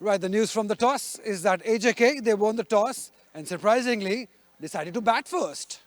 Right, the news from the toss is that AJK, they won the toss and surprisingly decided to bat first.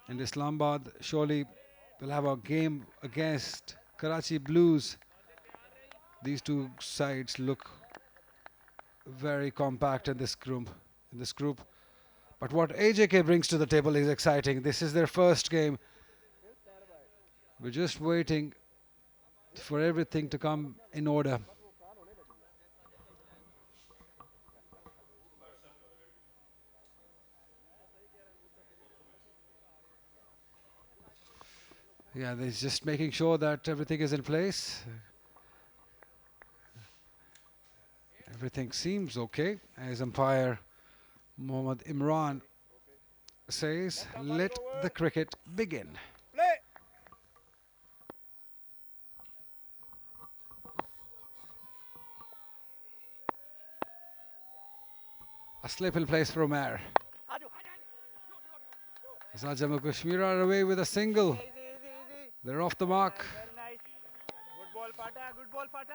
And Islamabad surely will have a game against Karachi Blues. These two sides look very compact in this group. But what AJK brings to the table is exciting. This is their first game. We're just waiting for everything to come in order. Yeah, they're just making sure that everything is in place. Everything seems okay, as umpire Mohammad Imran says, let the cricket begin. A slip in place for Omer. Azad Jammu Kashmir are away with a single. They're off the mark. Good ball, Fata. Good ball, Fata.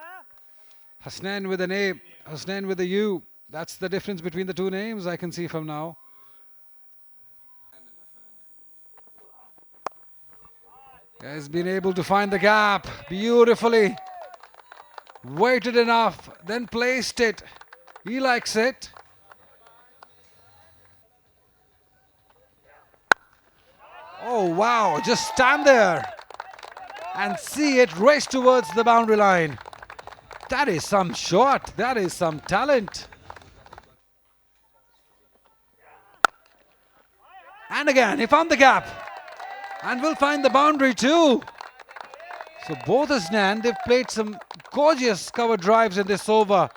Hasnain with an A, Hasnain with a U. That's the difference between the two names I can see from now. Has been able to find the gap beautifully. Waited enough, then placed it. He likes it. Oh wow, just stand there and see it race towards the boundary line. That is some shot, that is some talent. And again, he found the gap and will find the boundary too. So both Hasnain, they've played some gorgeous cover drives in this over.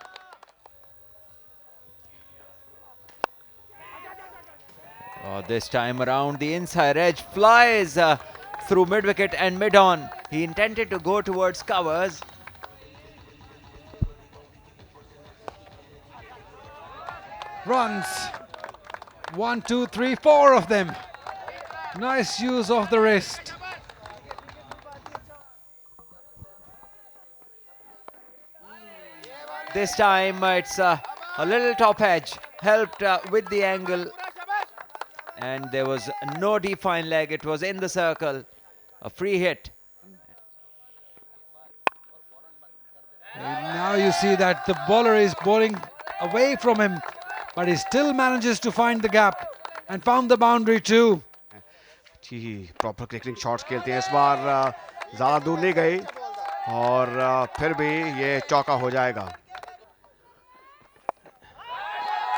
This time around, the inside edge flies through mid-wicket and mid-on. He intended to go towards covers. Runs. 1, 2, 3, 4 of them. Nice use of the wrist. This time it's a little top edge, helped with the angle. And there was no defined leg, it was in the circle. A free hit. And now you see that the bowler is bowling away from him, but he still manages to find the gap and found the boundary too. जी proper cricketing shots खेलते हैं इस बार ज़्यादा दूर नहीं गई और फिर भी ये चौका हो जाएगा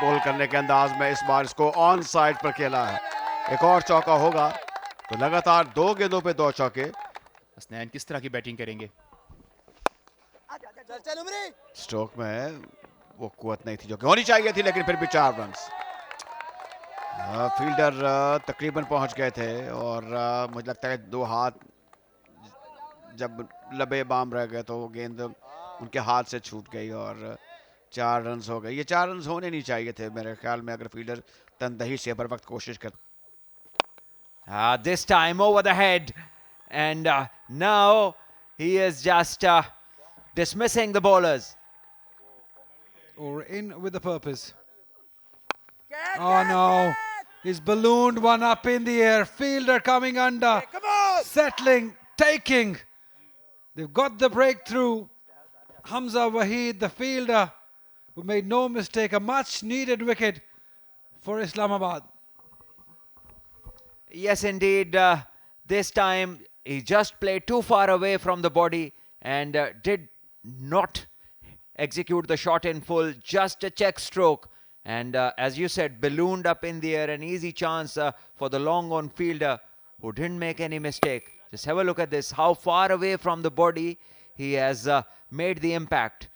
बॉल करने के अंदाज में इस बार इसको ऑन साइड पर खेला है एक और चौका होगा तो लगातार 2 गेंदों पे 2 चौके हसनैन किस तरह की बैटिंग करेंगे स्ट्रोक में वो कुवत नहीं थी जो कि होनी चाहिए थी लेकिन फिर भी 4 रन्स फील्डर तकरीबन पहुंच गए थे और मुझे लगता है 2 हाथ जब लबे बाम रह गए तो वो गेंद उनके हाथ से छूट गई और 4 रन्स हो गए ये 4 रन्स होने नहीं चाहिए थे मेरे ख्याल में अगर फील्डर तनदही से बर वक्त कोशिश कर This time over the head and now he is just dismissing the bowlers. Or in with the purpose. Oh no, He's ballooned one up in the air. Fielder coming under. Settling, taking. They've got the breakthrough. Hamza Waheed, the fielder, who made no mistake. A much needed wicket for Islamabad. Yes, indeed. This time he just played too far away from the body and did not execute the shot in full. Just a check stroke. And as you said, ballooned up in the air. An easy chance for the long on fielder who didn't make any mistake. Just have a look at this. How far away from the body he has made the impact.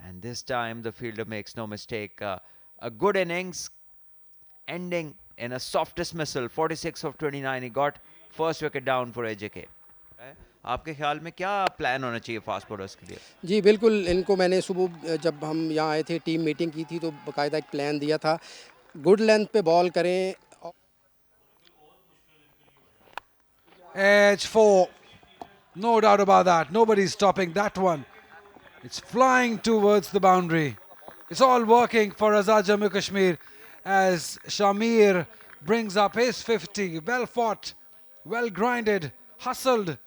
And this time the fielder makes no mistake. A good innings ending in a soft dismissal. 46 of 29 he got. First wicket down for AJK. आपके ख्याल में क्या plan होना चाहिए fast bowlers के लिए? जी बिल्कुल, इनको मैंने सुबह जब हम यहाँ आए थे टीम मीटिंग की थी तो बाकायदा एक प्लान दिया था, गुड लेंथ पे बॉल करें. Edge 4. No doubt about that. Nobody's stopping that one. It's flying towards the boundary. It's all working for Azad Jammu Kashmir as Shamir brings up his 50. Well fought, well grinded, hustled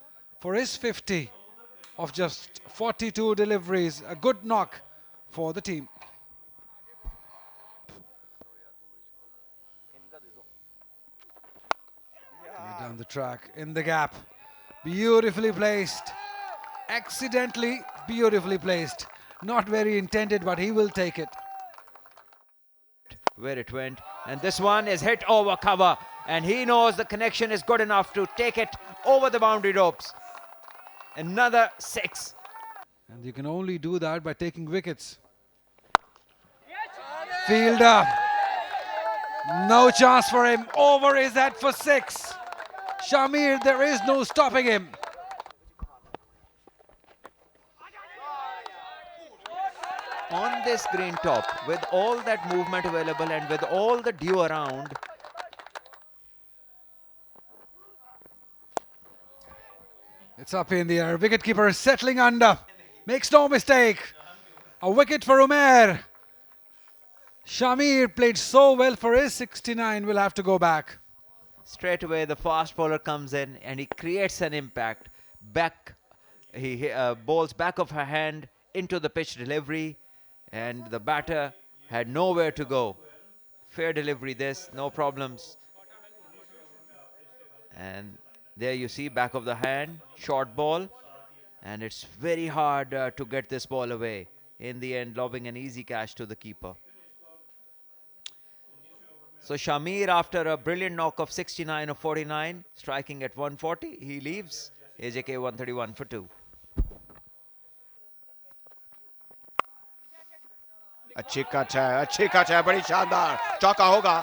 for his 50 of just 42 deliveries. A good knock for the team. Down the track, in the gap. Beautifully placed. Accidentally beautifully placed. Not very intended, but he will take it. Where it went. And this one is hit over cover. And he knows the connection is good enough to take it over the boundary ropes. Another 6. And you can only do that by taking wickets. Fielder. No chance for him. Over his head for 6. Shamir, there is no stopping him. On this green top, with all that movement available and with all the dew around, it's up in the air. Wicketkeeper is settling under. Makes no mistake. A wicket for Umair. Shamir played so well for his 69. Will have to go back. straight away the fast bowler comes in and he creates an impact. He bowls back of her hand into the pitch delivery, and the batter had nowhere to go. Fair delivery this, no problems. And there you see, back of the hand, short ball. And it's very hard to get this ball away. In the end, lobbing an easy catch to the keeper. So Shamir, after a brilliant knock of 69 of 49, striking at 140, he leaves. AJK 131 for 2. अच्छी कच है बड़ी शानदार चौका होगा।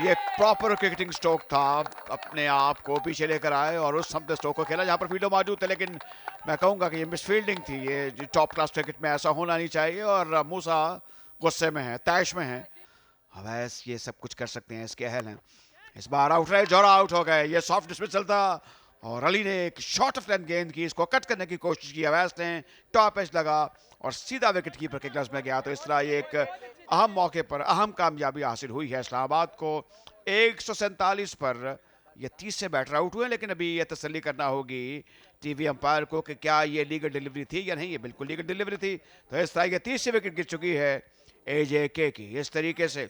ये proper cricketing stroke था, अपने आप को पीछे लेकर आए और उस समझ स्ट्रोक को खेला जहां पर फील्डर मौजूद थे, लेकिन मैं कहूंगा कि ये मिसफील्डिंग थी। ये टॉप क्लास क्रिकेट में ऐसा होना नहीं चाहिए और मूसा गुस्से में है, तैश में है। अवैस ये सब कुछ कर सकते हैं, इसके अहल हैं। इस बार आउट रहे, जोरा आउट हो गए। ये सॉफ्ट डिस्मिसल था और अली ने एक शॉर्ट ऑफ लेंथ गेंद की, इसको कट करने की कोशिश की। अवैस ने टॉप एज लगा और सीधा विकेट कीपर के ग्लव्स में गया। तो इस तरह ये एक अहम मौके पर अहम कामयाबी हासिल हुई है इस्लामाबाद को। 147 पर ये 30 से बैटर आउट हुए, लेकिन अभी ये तसल्ली करना होगी टीवी अंपायर को कि क्या ये लीगल डिलीवरी थी या नहीं। ये बिल्कुल लीगल डिलीवरी थी। तो इस तरह ये 30 विकेट गिर चुकी है AJK की। इस तरीके से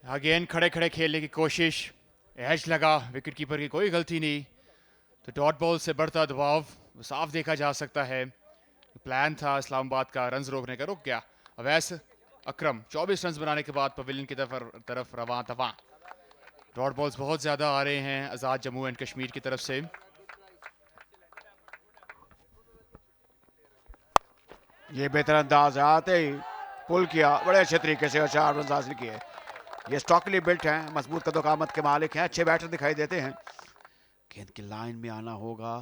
अगेन खड़े खड़े खेलने की कोशिश, एज लगा, विकेट कीपर की कोई गलती नहीं। तो डॉट बॉल से बढ़ता दबाव साफ देखा जा सकता है। प्लान था इस्लामाबाद का रन्स रोकने का, रुक गया। अवैस अकरम 24 रन्स बनाने के बाद पवेलियन की तरफ रवां तवां। डॉट बॉल्स बहुत ज़्यादा आ रहे हैं आज़ाद जम्मू एंड कश्मीर की तरफ से। ये बेहतर अंदाज आते ही पुल किया बड़े अच्छे तरीके से और 4 रन हासिल किए। ये स्टॉकली बिल्ट हैं, मजबूत कदोकामत के मालिक हैं, अच्छे बैटर दिखाई देते हैं। गेंद की लाइन में आना होगा।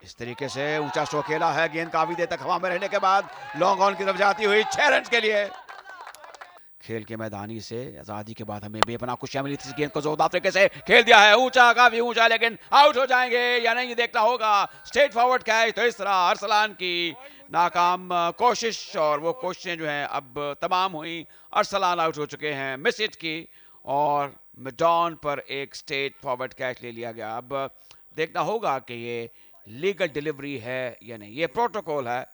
इस तरीके से ऊंचा स्ट्रोक खेला है, गेंद काफी देर तक हवा में रहने के बाद लॉन्ग ऑन की तरफ जाती हुई 6 रन के लिए। खेल के मैदानी से आजादी के बाद हमें बेपनाह खुशियां मिली थी। गेंद को जोरदार तरीके से खेल दिया है, ऊंचा, काफी ऊंचा, लेकिन आउट हो जाएंगे या नहीं देखना होगा। Straight forward catch. तो इस तरह अरसलान की नाकाम कोशिश, और वो कोशिशें जो हैं अब तमाम हुई। अरसलान आउट हो चुके हैं मिस इट की, और मिडॉन पर एक स्ट्रेट फॉरवर्ड कैच ले लिया गया। अब देखना होगा कि ये लीगल डिलीवरी है या नहीं। ये प्रोटोकॉल है,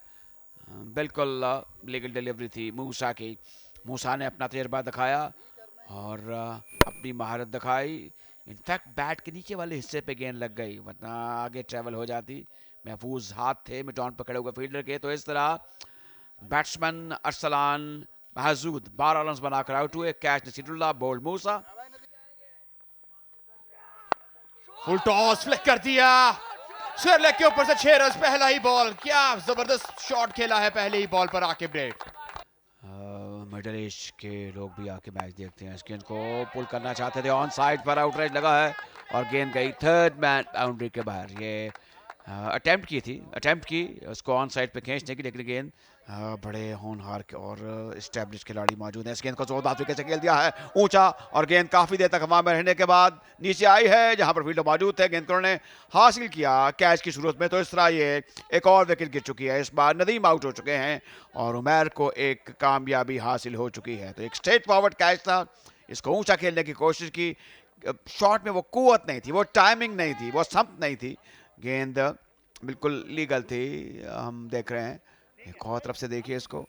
बिल्कुल लीगल डिलीवरी थी मूसा की। मूसा ने अपना तजर्बा दिखाया और अपनी महारत दिखाई। इनफैक्ट बैट के नीचे वाले हिस्से पे गेंद लग गई, वरना आगे ट्रेवल हो जाती। महफूज हाथ थे मिडॉन पकड़े हुए फील्डर के। तो इस तरह बैट्समैन अरसलान महजूद 12 रन बनाकर आउट हुए। कैच नसीरुल्लाह, बोल्ड मूसा। फुल टॉस फ्लिक कर दिया, स्क्वायर लेग के ऊपर से 6 रन, पहला ही बॉल। क्या जबरदस्त शॉट खेला है पहले ही बॉल पर आकिब ने। मिडल एज के लोग भी आके मैच देखते हैं। इस गेंद को पुल करना चाहते थे, ऑन साइड पर आउटरेज लगा है और गेंद गई थर्ड मैन बाउंड्री के बाहर। ये अटेम्प्ट की उसको ऑन साइड पे खींचने की, लेकिन गेंद बड़े होनहार के और इस्टेब्लिश खिलाड़ी मौजूद हैं। इस गेंद को जोरदार तरीके से खेल दिया है ऊंचा, और गेंद काफ़ी देर तक हवा में रहने के बाद नीचे आई है जहां पर फील्डर मौजूद थे। गेंद को उन्होंने हासिल किया कैच की सूरत में। तो इस तरह ये एक और विकेट गिर चुकी है। इस बार नदीम आउट हो चुके हैं और उमैर को एक कामयाबी हासिल हो चुकी है। तो एक स्ट्रेट फॉरवर्ड कैच था, इसको ऊंचा खेलने की कोशिश की। शॉट में वो कुव्वत नहीं थी, वो टाइमिंग नहीं थी, वो संप नहीं थी। गेंद बिल्कुल लीगल थी। हम देख रहे हैं एक और तरफ से, देखिए इसको।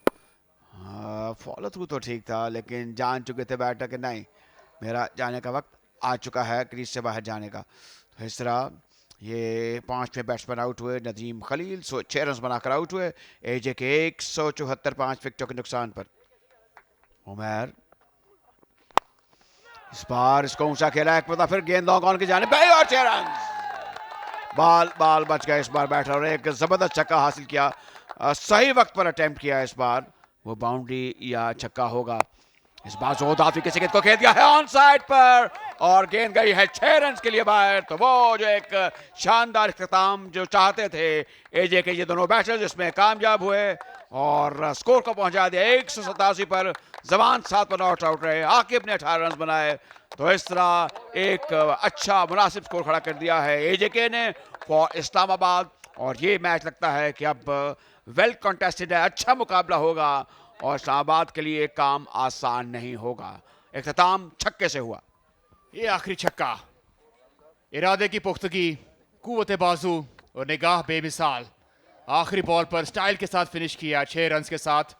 फॉलो थ्रू तो ठीक था, लेकिन जान चुके थे बैटर कि नहीं, मेरा जाने का वक्त आ चुका है, क्रीज से बाहर जाने का। तो इस तरह ये 5वें बैट्समैन आउट हुए। नदीम खलील 6 रन बनाकर आउट हुए। एजे के 174 5 विकेटों के नुकसान पर। उमैर इस बार इसको ऊंचा खेला, एक पता फिर गेंद लॉन्ग ऑन की जाने पे और 6 रन। बाल बच गया इस बार बैटर, और एक जबरदस्त छक्का हासिल किया। सही वक्त पर अटेम्प्ट किया। इस बार वो बाउंड्री या छक्का होगा। इस बार जोरदार तरीके से गेंद को खेल दिया है ऑन साइड पर, और गेंद गई है 6 रन के लिए बाहर। तो वो जो एक शानदार इख्तिताम जो चाहते थे एजे के ये दोनों बैटर्स, इसमें कामयाब हुए और स्कोर को पहुंचा दिया 187 पर। जमान 7 पर नॉट आउट रहे, आकिब ने 18 रन बनाए। तो इस तरह एक अच्छा मुनासिब स्कोर खड़ा कर दिया है एजे के ने फॉर इस्लामाबाद। और ये मैच लगता है कि अब वेल कॉन्टेस्टेड है, अच्छा मुकाबला होगा और इस्लामाबाद के लिए काम आसान नहीं होगा। इख्तिताम छक्के से हुआ। ये आखिरी छक्का, इरादे की पुख्तगी, कुव्वत बाजू और निगाह बेमिसाल। आखिरी बॉल पर स्टाइल के साथ फिनिश किया 6 रन के साथ,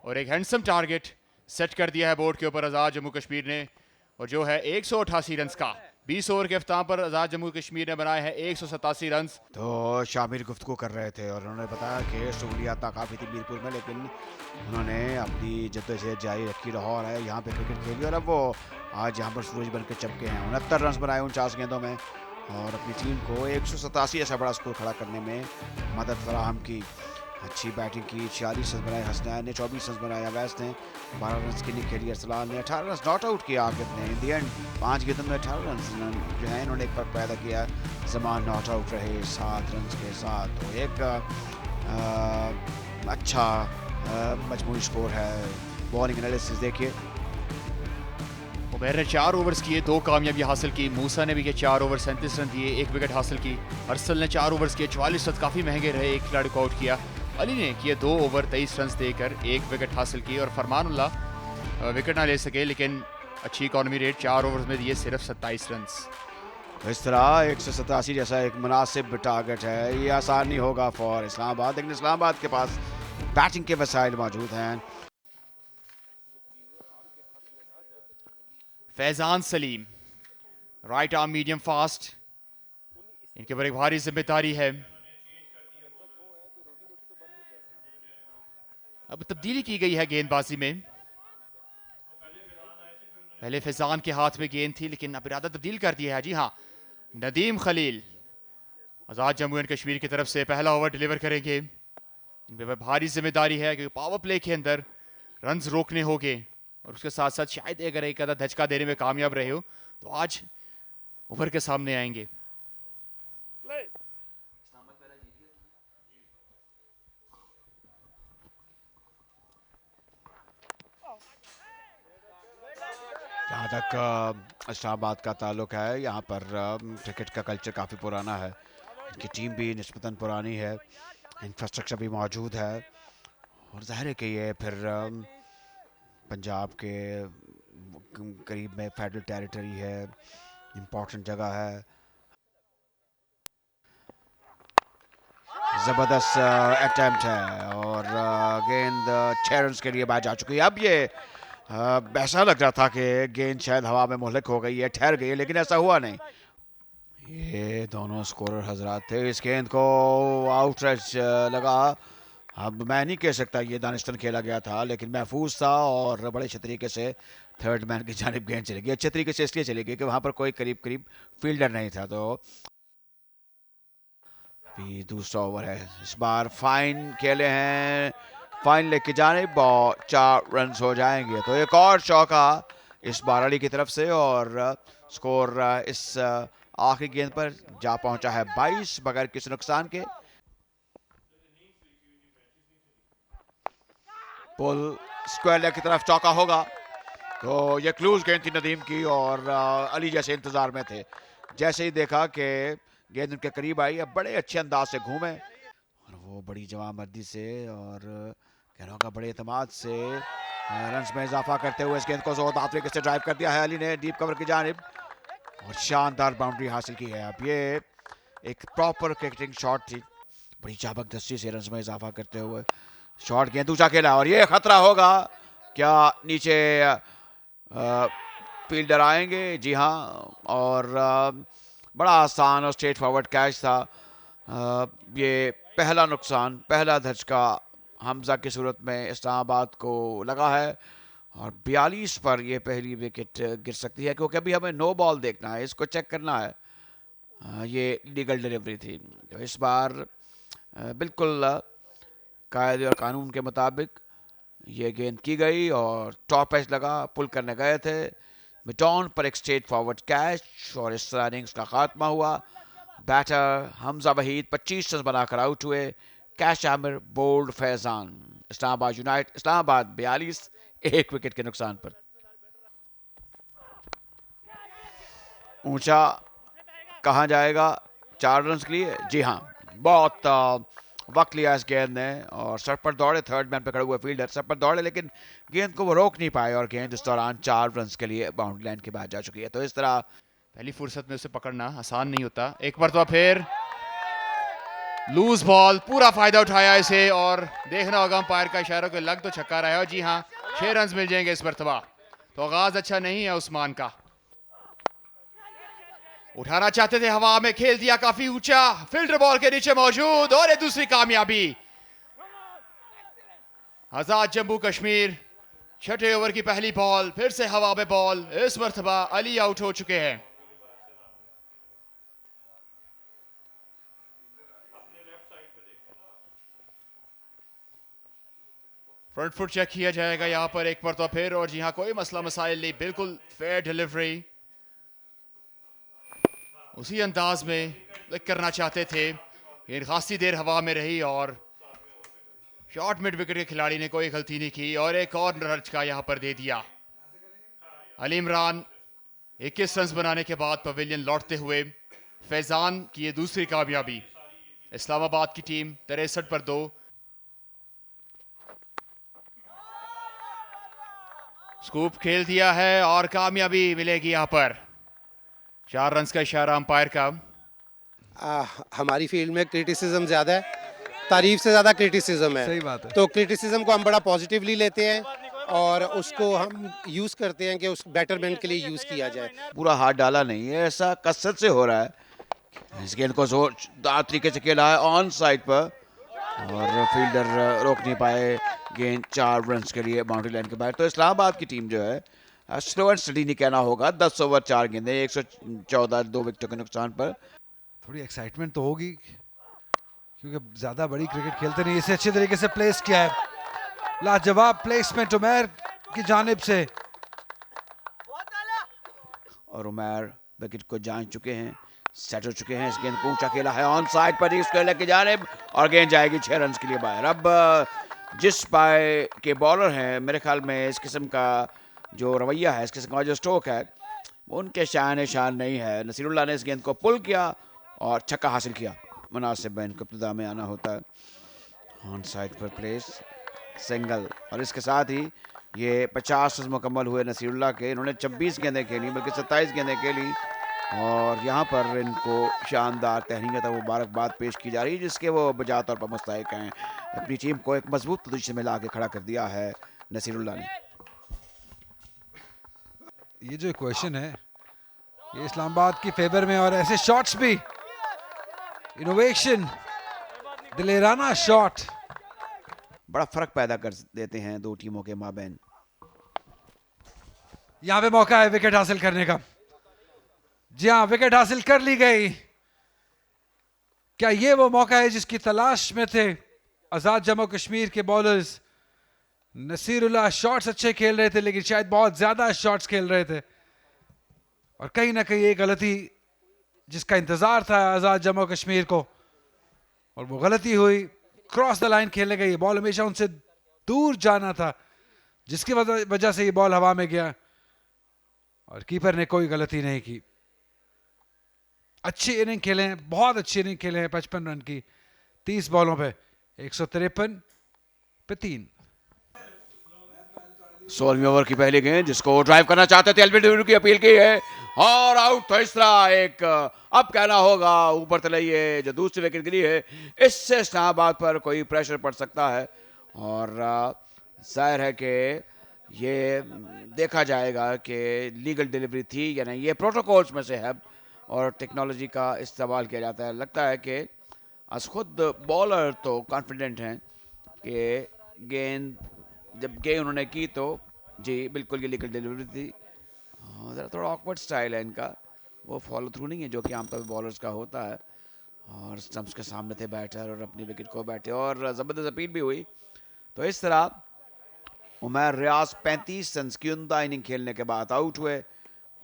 और एक हैंडसम टारगेट सेट कर दिया है बोर्ड के ऊपर आज़ाद जम्मू कश्मीर ने, और जो है 188 रन का। 20 ओवर के अख्ताम पर आज़ाद जम्मू कश्मीर ने बनाए हैं 187 रन। तो शामिर गुफ्तगू कर रहे थे और उन्होंने बताया कि सहूलियात काफ़ी थी मीरपुर में, लेकिन उन्होंने अपनी जद्दोजहद जारी रखी। लाहौर है, यहाँ पे क्रिकेट खेली और अब वो आज यहाँ पर सूरज बन के चमके हैं। 69 रन बनाए 49 गेंदों में, और अपनी टीम को 187 ऐसा बड़ा स्कोर खड़ा करने में मदद फराहम की। अच्छी बैटिंग की, 46 रन बनाए हसनैन ने, 24 रन बनाए अवैस ने, 12 रन के लिए खेली अरसलान ने, 18 रन नॉट आउट किया आकिब ने। इन दी एंड 5 गेंदों में 18 रन जो है इन्होंने एक फर्क पैदा किया। जमान नॉट आउट रहे 7 रन के साथ। तो एक अच्छा मजमूई स्कोर है। बॉलिंग एनालिसिस देखिए, उमैर ने 4 ओवर्स किए, 2 कामयाबी हासिल की। मूसा ने भी किए 4 ओवर 37 रन दिए, 1 विकेट हासिल की। अरसल ने 4 ओवर्स किए, 44 रन, काफ़ी महंगे रहे, 1 खिलाड़ी को आउट किया। अली ने किए 2 ओवर 23 रन देकर 1 विकेट हासिल की, और फरमानुल्लाह विकेट ना ले सके, लेकिन अच्छी इकॉनमी रेट 4 ओवर्स में दिए सिर्फ 27 रन। इस तरह 187 जैसा एक मुनासिब टारगेट है, ये आसान नहीं होगा फॉर इस्लामाबाद, लेकिन इस्लामाबाद के पास बैटिंग के वसाइल मौजूद हैं। Faizan Salim, right arm medium fast, इनके ऊपर एक भारी जिम्मेदारी है। अब तब्दीली की गई है गेंदबाजी में। पहले फैजान के हाथ में गेंद थी, लेकिन अब इरादा तब्दील कर दिया है। जी हाँ, नदीम खलील आज़ाद जम्मू एंड कश्मीर की तरफ से पहला ओवर डिलीवर करेंगे। इन पे भारी जिम्मेदारी है क्योंकि पावर प्ले के अंदर रन्स रोकने होंगे, और उसके साथ साथ शायद अगर एक आधा धचका देने में कामयाब रहे हो तो आज ओवर के सामने आएंगे। जहाँ तक इस्लामाबाद का ताल्लुक है, यहाँ पर क्रिकेट का कल्चर काफ़ी पुराना है। इनकी टीम भी निस्बतन पुरानी है। इंफ्रास्ट्रक्चर भी मौजूद है और जाहिर है कि ये फिर पंजाब के करीब में फेडरल टेरिटरी है, इम्पोर्टेंट जगह है। ज़बरदस्त अटेम्प्ट है और गेंद 6 रन के लिए बाहर जा चुकी है। अब ये ऐसा लग रहा था कि गेंद शायद हवा में मुहल्लक हो गई है, ठहर गई है, लेकिन ऐसा हुआ नहीं। ये दोनों स्कोरर हजरात थे। इस गेंद को आउटरेज लगा। अब मैं नहीं कह सकता ये दानिशतन खेला गया था, लेकिन महफूज था और बड़े अच्छे तरीके से थर्ड मैन की जानिब गेंद चली गई। अच्छे तरीके से इसलिए चली गई कि वहाँ पर कोई करीब करीब फील्डर नहीं था। तो अभी दूसरा ओवर है। इस बार फाइन खेले हैं, फाइन लेके जाने 4 रन हो जाएंगे। तो एक और चौका इस बार अली की तरफ से और स्कोर इस आखिरी गेंद पर जा पहुंचा है 22 बगैर किसी नुकसान के। पुल स्क्वायर लेग की तरफ चौका होगा। तो ये क्लूज गेंद थी नदीम की और अली जैसे इंतजार में थे। जैसे ही देखा कि गेंद उनके करीब आई, अब बड़े अच्छे अंदाज से घूमे और वो बड़ी जवामर्दी से और कहना होगा बड़े एतमाद से रन्स में इजाफा करते हुए इस गेंद को जोरदार तरीके से ड्राइव कर दिया है अली ने डीप कवर की जानिब और शानदार बाउंड्री हासिल की है। अब ये एक प्रॉपर क्रिकेटिंग शॉट थी, बड़ी जबरदस्ती से रन्स में इजाफा करते हुए शॉट गेंद ऊंचा खेला और ये खतरा होगा। क्या नीचे फील्डर आएंगे? जी हाँ, और बड़ा आसान और स्ट्रेट फॉरवर्ड कैच था। ये पहला नुकसान, पहला धचका हमजा की सूरत में इस्लामाबाद को लगा है और 42 पर ये पहली विकेट गिर सकती है, क्योंकि अभी हमें नो बॉल देखना है, इसको चेक करना है। ये लीगल डिलीवरी थी। तो इस बार बिल्कुल कायदे और कानून के मुताबिक ये गेंद की गई और टॉप एज लगा, पुल करने गए थे मिटॉन पर एक स्ट्रेट फॉरवर्ड कैच और इस तरह इनिंग्स का खात्मा हुआ। बैटर हमजा वहीद 25 रन बनाकर आउट हुए। कैश आमिर, बोल्ड, फैजान। इस्लामाबाद 42, 1 विकेट के नुकसान पर। ऊंचा कहाँ जाएगा 4 रन के लिए? जी हाँ, बहुत वक्त लिया इस गेंद ने और सर पर दौड़े, थर्ड मैन पे खड़े हुए फील्डर सर पर दौड़े, लेकिन गेंद को वो रोक नहीं पाए और गेंद इस दौरान 4 रन के लिए बाउंड्री लाइन के बाद जा चुकी है। तो इस तरह पहली फुर्सत में उसे पकड़ना आसान नहीं होता। एक मरतबा फिर लूज बॉल, पूरा फायदा उठाया इसे और देखना होगा अंपायर का इशारा को लग तो छक्का रहा है और जी हाँ 6 रन मिल जाएंगे इस मरतबा। तो आगाज अच्छा नहीं है उस्मान का। उठाना चाहते थे, हवा में खेल दिया काफी ऊंचा, फील्डर बॉल के नीचे मौजूद और ये दूसरी कामयाबी। आजाद जम्मू कश्मीर, छठे ओवर की पहली बॉल, फिर से हवा में बॉल। इस मरतबा अली आउट हो चुके हैं। फ्रंट फुट चेक किया जाएगा यहां पर एक मरतबा फिर और जी हाँ कोई मसला मसाइल नहीं, बिल्कुल फेयर डिलीवरी। उसी अंदाज में करना चाहते थे, ये खासी देर हवा में रही और शॉर्ट मिड विकेट के खिलाड़ी ने कोई गलती नहीं की और एक और रचका यहां पर दे दिया। अली इमरान 21 रन बनाने के बाद पवेलियन लौटते हुए फैजान की ये दूसरी कामयाबी। इस्लामाबाद की टीम 63 पर 2। स्कूप खेल दिया है और कामयाबी मिलेगी यहां पर। 4 रन का इशारा अंपायर का। हमारी फील्ड में क्रिटिसिज्म ज़्यादा है, तारीफ से ज़्यादा क्रिटिसिज्म है। सही बात है। तो क्रिटिसिज्म को हम बड़ा पॉजिटिवली लेते हैं और उसको हम यूज़ करते हैं कि उस बेटरमेंट के लिए यूज़ किया जाए। पूरा हाथ डाला नहीं है, ऐसा कसरत से हो रहा है। इस गेंद को जोरदार तरीके से खेला है ऑन साइड पर और फील्डर रोक नहीं पाए। गेंद 4 रन के लिए बाउंड्री लाइन के बाहर। तो इस्लामाबाद की टीम जो है स्लो एंड स्टडी नहीं कहना होगा। 10 ओवर 4 गेंदें, 114, 2 विकेटों के नुकसान पर। थोड़ी एक्साइटमेंट तो होगी क्योंकि ज़्यादा बड़ी क्रिकेट खेलते नहीं। इसे अच्छे तरीके से प्लेस किया है, लाजवाब प्लेसमेंट उमैर की जानिब से और उमैर विकेट को जान चुके हैं, सेट हो चुके हैं। इस गेंद को ऊंचा खेला है ऑन साइड पर उसके लेके जानिब और गेंद जाएगी 6 रन के लिए बाहर। अब जिस पाए के बॉलर हैं, मेरे ख्याल में इस किस्म का जो रवैया है, इस किस्म का जो स्ट्रोक है, उनके शान नहीं है। नसीरुल्लाह ने इस गेंद को पुल किया और छक्का हासिल किया। मुनासिब है इनको इब्तिदा में आना होता है। ऑन साइड पर प्लेस सिंगल, और इसके साथ ही ये 50 रन मुकम्मल हुए नसीरुल्लाह के। इन्होंने 26 गेंदें खेली, बल्कि 27 गेंदें खेली, और यहाँ पर इनको शानदार तहनीत और मुबारकबाद पेश की जा रही है, जिसके वो बजा तौर पर मुस्तहिक हैं। अपनी टीम को एक मजबूत पोजीशन में ला के खड़ा कर दिया है नसीरुल्लाह ने। ये जो क्वेश्चन है ये इस्लामाबाद की फेवर में, और ऐसे शॉट्स भी, इनोवेशन, दिलेराना शॉट, बड़ा फर्क पैदा कर देते हैं दो टीमों के माबैन। यहां पे मौका है विकेट हासिल करने का। जी हां, विकेट हासिल कर ली गई। क्या ये वो मौका है जिसकी तलाश में थे आजाद जम्मू कश्मीर के बॉलर्स? नसीरुल्लाह शॉट्स अच्छे खेल रहे थे, लेकिन शायद बहुत ज्यादा शॉट्स खेल रहे थे, और कहीं ना कहीं एक गलती जिसका इंतजार था आजाद जम्मू कश्मीर को, और वो गलती हुई। क्रॉस द लाइन खेलने गई, बॉल हमेशा उनसे दूर जाना था, जिसकी वजह से ये बॉल हवा में गया, और कीपर ने कोई गलती नहीं की। अच्छी इनिंग खेले हैं, बहुत अच्छी इनिंग खेले हैं 55 रन की 30 बॉलों पे, 153 पे 3। 16वीं ओवर की पहली गेंद, जिसको ड्राइव करना चाहते थे, एल्बिन की अपील की है, और आउट। तो इस तरह एक, अब कहना होगा ऊपर तलैये जो दूसरी विकेट गिरी है, इससे इस्लामाबाद पर कोई प्रेशर पड़ सकता है, और जाहिर है कि ये देखा जाएगा कि लीगल डिलीवरी थी या नहीं। ये प्रोटोकॉल्स में से है, और टेक्नोलॉजी का इस्तेमाल किया जाता है। लगता है कि आज खुद बॉलर तो कॉन्फिडेंट हैं कि जब गेंद उन्होंने की तो जी बिल्कुल ये लीगल डिलीवरी थी। ज़रा थोड़ा ऑकवर्ड स्टाइल है इनका, वो फॉलो थ्रू नहीं है जो कि आमतौर पर बॉलर्स का होता है, और स्टंप्स के सामने थे बैटर और अपनी विकेट को बैठे, और ज़बरदस्त अपील भी हुई। तो इस तरह उमर रियाज 35 रन की उम्दा इनिंग खेलने के बाद आउट हुए,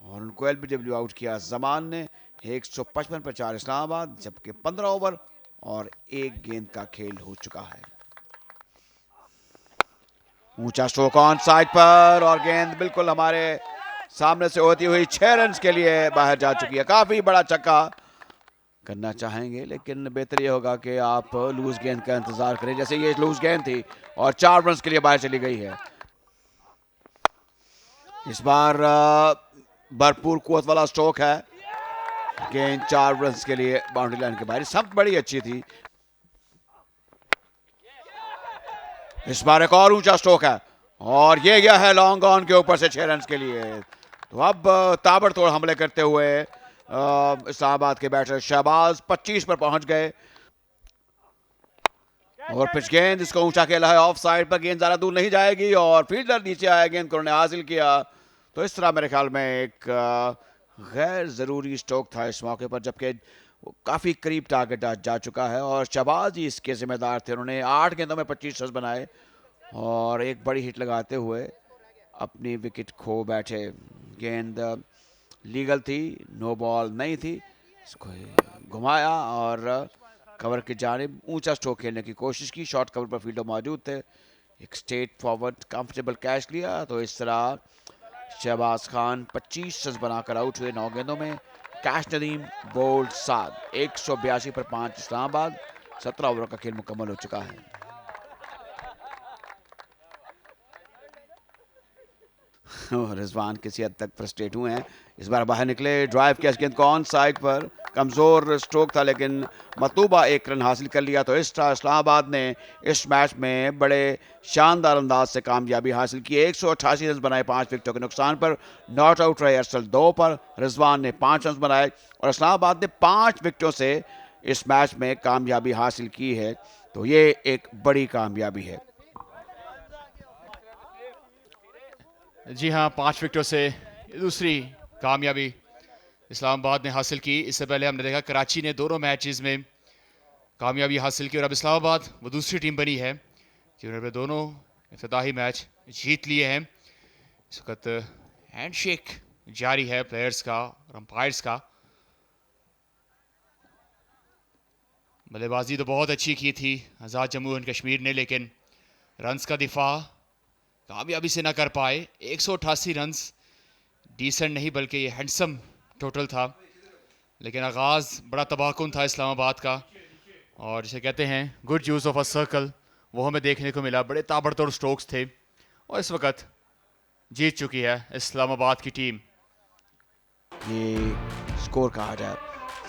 और उनको एलबीडब्ल्यू आउट किया जमान ने। 155 पर 4 इस्लामाबाद, जबकि 15 ओवर और 1 गेंद का खेल हो चुका है। ऊंचा स्ट्रोक ऑन साइड पर, और गेंद बिल्कुल हमारे सामने से होती हुई 6 रन के लिए बाहर जा चुकी है। काफी बड़ा छक्का करना चाहेंगे, लेकिन बेहतर ये होगा कि आप लूज गेंद का इंतजार करें, जैसे ये लूज गेंद थी और 4 रन के लिए बाहर चली गई है। इस बार भरपूर कुवत वाला स्ट्रोक है, गेंद 4 रन के लिए बाउंड्री लाइन के बाहर। सब बड़ी अच्छी थी। इस बार एक और ऊंचा स्ट्रोक है, और ये गया है लॉन्ग ऑन के ऊपर से 6 रन के लिए। तो अब ताबड़तोड़ हमले करते हुए इस्लामाबाद के बैटर शहबाज 25 पर पहुंच गए, और पिच गेंद इसको ऊंचा खेला है ऑफ साइड पर, गेंद ज्यादा दूर नहीं जाएगी, और फील्डर नीचे आया, गेंद को उन्होंने हासिल किया। तो इस तरह मेरे ख्याल में एक गैर जरूरी स्ट्रोक था इस मौके पर, जबकि काफी करीब टारगेट जा चुका है, और शहबाज ही इसके जिम्मेदार थे। उन्होंने 8 गेंदों में 25 रन बनाए, और एक बड़ी हिट लगाते हुए अपनी विकेट खो बैठे। गेंद लीगल थी, नो बॉल नहीं थी, इसको घुमाया और कवर की जानिब ऊंचा स्ट्रोक खेलने की कोशिश की। शॉर्ट कवर पर फील्डर मौजूद थे, एक स्ट्रेट फॉरवर्ड कंफर्टेबल कैच लिया। तो इस तरह शहबाज खान 25 रन बनाकर आउट हुए 9 गेंदों में। कैश नदीम बोल्ड 7, 182 पर 5 इस्लामाबाद। 17 ओवर का खेल मुकम्मल हो चुका है। रिजवान किसी हद तक फ्रस्ट्रेट हुए हैं, इस बार बाहर निकले, ड्राइव किया गेंद को ऑन साइड पर, कमजोर स्ट्रोक था लेकिन मतलूबा 1 रन हासिल कर लिया। तो इस तरह इस्लामाबाद ने इस मैच में बड़े शानदार अंदाज से कामयाबी हासिल की। 188 रन बनाए 5 विकेटों के नुकसान पर। नॉट आउट रहे अरसल 2 पर, रिजवान ने 5 रन बनाए, और इस्लामाबाद ने 5 विकेटों से इस मैच में कामयाबी हासिल की है। तो ये एक बड़ी कामयाबी है। जी हाँ, 5 विकेटों से दूसरी कामयाबी इस्लामाबाद ने हासिल की। इससे पहले हमने देखा कराची ने दोनों मैचेस में कामयाबी हासिल की, और अब इस्लामाबाद वो दूसरी टीम बनी है जिन्होंने दोनों इफ्तिताही मैच जीत लिए हैं। इस वक्त हैंडशेक जारी है प्लेयर्स का और अंपायर्स का। बल्लेबाजी तो बहुत अच्छी की थी आज़ाद जम्मू एंड कश्मीर ने, लेकिन रन्स का दिफा कामयाबी से ना कर पाए। 188 रन्स डिसेंट नहीं बल्कि ये हैंडसम टोटल था, लेकिन आगाज़ बड़ा तबाहकुन था इस्लामाबाद का, और जिसे कहते हैं good use of a circle, वो हमें देखने को मिला। बड़े ताबड़तोड़ स्ट्रोक्स थे और इस वक्त जीत चुकी है इस्लामाबाद की टीम। ये स्कोर कहा जाए,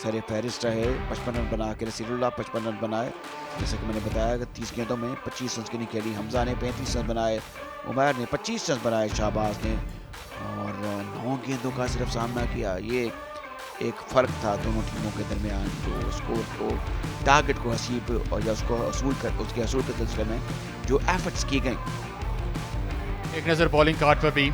सर फहरिस्त रहे, 55 रन बना के नसीरुल्लाह 55 रन बनाए। जैसे कि मैंने बताया कि 30 गेंदों में 25 रन की नहीं खेली। हमजा ने 35 रन बनाए, उमैर ने 25 रन बनाए, शाहबाज ने और 9 गेंदों का सिर्फ सामना किया। ये एक फ़र्क था दोनों टीमों के दरमियान, जो स्कोर को, टारगेट को हसीब और या उसको उसके हसूल के सिलसिले में जो एफर्ट्स किए गए। एक नज़र बॉलिंग कार्ड पर भी।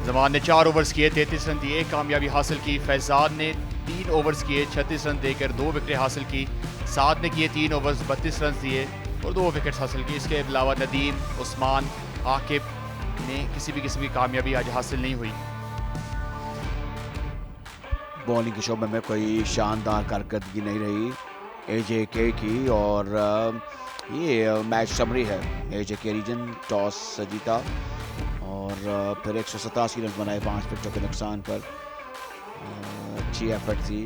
जमान ने 4 ओवर्स किए, 33 रन दिए, कामयाबी हासिल की। फैजान ने 3 ओवर्स किए, 36 रन देकर 2 विकेट हासिल की। साद ने किए 3 ओवर्स, 32 रन दिए और 2 विकेट हासिल की। इसके अलावा नदीम, उस्मान, आकिब ने किसी भी किस्म की कामयाबी आज हासिल नहीं हुई। बॉलिंग के शोबे में कोई शानदार कारकर्दगी नहीं रही AJK की और ये मैच समरी है। AJK रीजन टॉस जीता और फिर 187 रन बनाए 5 विकेटों के नुकसान पर। अच्छी एफर्ट थी,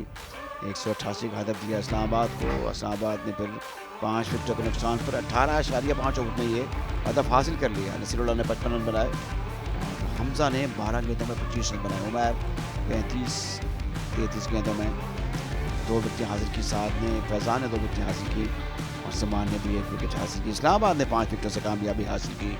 188 का हदफ दिया इस्लामाबाद को। इस्लामाबाद ने फिर 5 विकेटों के नुकसान पर 18.5 ओवर में ये हदफ हासिल कर लिया। नसीरुल्लाह ने 55 रन बनाए और हमजा ने 12 गेंदों में 25 रन बनाए। उमैर 33 गेंदों में 2 विकेटें हासिल की। साद ने, फैजान ने 2 विकेटें हासिल की और समान ने भी 1 विकेट हासिल की। इस्लामाबाद ने 5 विकेटों से कामयाबी हासिल की।